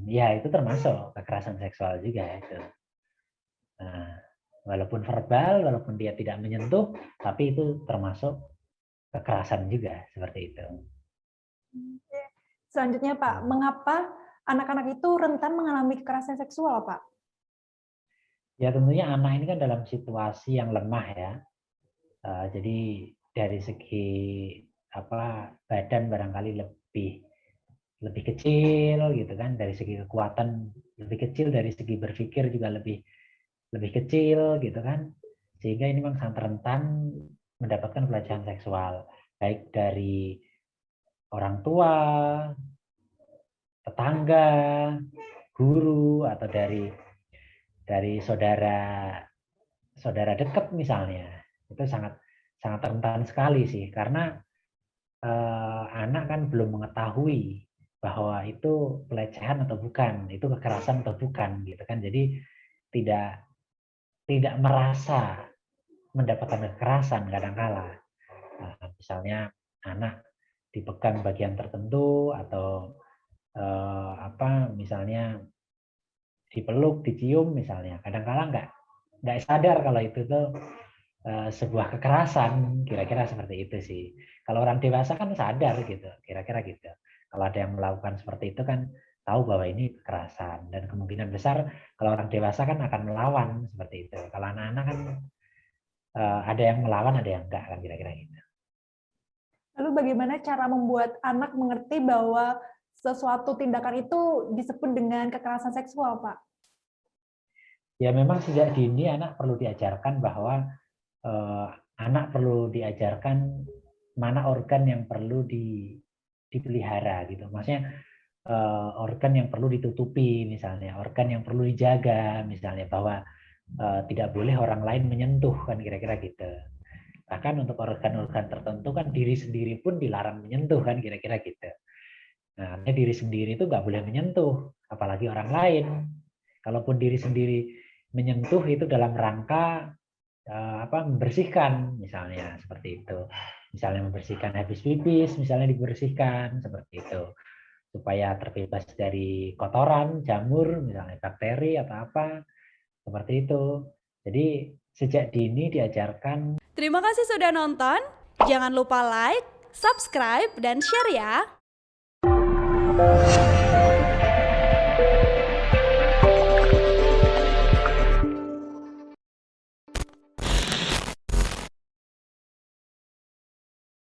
Ya itu termasuk kekerasan seksual juga itu. Nah, walaupun verbal, walaupun dia tidak menyentuh, tapi itu termasuk kekerasan juga seperti itu. Oke. Selanjutnya Pak, mengapa anak-anak itu rentan mengalami kekerasan seksual Pak? Ya tentunya anak ini kan dalam situasi yang lemah ya. Jadi dari segi badan barangkali lebih lebih kecil gitu kan, dari segi kekuatan lebih kecil, dari segi berpikir juga lebih lebih kecil gitu kan, sehingga ini memang sangat rentan mendapatkan pelecehan seksual baik dari orang tua, tetangga, guru, atau dari saudara saudara dekat misalnya. Itu sangat sangat rentan sekali sih, karena anak kan belum mengetahui bahwa itu pelecehan atau bukan, itu kekerasan atau bukan gitu kan. Jadi tidak tidak merasa mendapatkan kekerasan kadangkala. Misalnya anak dipegang bagian tertentu atau misalnya dipeluk, dicium misalnya. Kadangkala nggak sadar kalau itu tuh sebuah kekerasan, kira-kira seperti itu sih. Kalau orang dewasa kan sadar gitu, kira-kira gitu. Kalau ada yang melakukan seperti itu kan tahu bahwa ini kekerasan, dan kemungkinan besar kalau orang dewasa kan akan melawan seperti itu. Kalau anak-anak kan ada yang melawan, ada yang enggak kan, kira-kira gitu. Lalu bagaimana cara membuat anak mengerti bahwa sesuatu tindakan itu disebut dengan kekerasan seksual Pak? Ya memang sejak dini anak perlu diajarkan bahwa eh, anak perlu diajarkan mana organ yang perlu dipelihara gitu. Maksudnya organ yang perlu ditutupi misalnya, organ yang perlu dijaga misalnya, bahwa tidak boleh orang lain menyentuh kan, kira-kira gitu. Bahkan untuk organ-organ tertentu kan diri sendiri pun dilarang menyentuh kan, kira-kira gitu. Nah, artinya diri sendiri itu nggak boleh menyentuh, apalagi orang lain. Kalaupun diri sendiri menyentuh itu dalam rangka membersihkan misalnya, seperti itu. Misalnya membersihkan habis pipis, misalnya dibersihkan seperti itu, supaya terbebas dari kotoran, jamur, misalnya bakteri atau apa, seperti itu. Jadi sejak dini diajarkan. Terima kasih sudah nonton. Jangan lupa like, subscribe, dan share ya.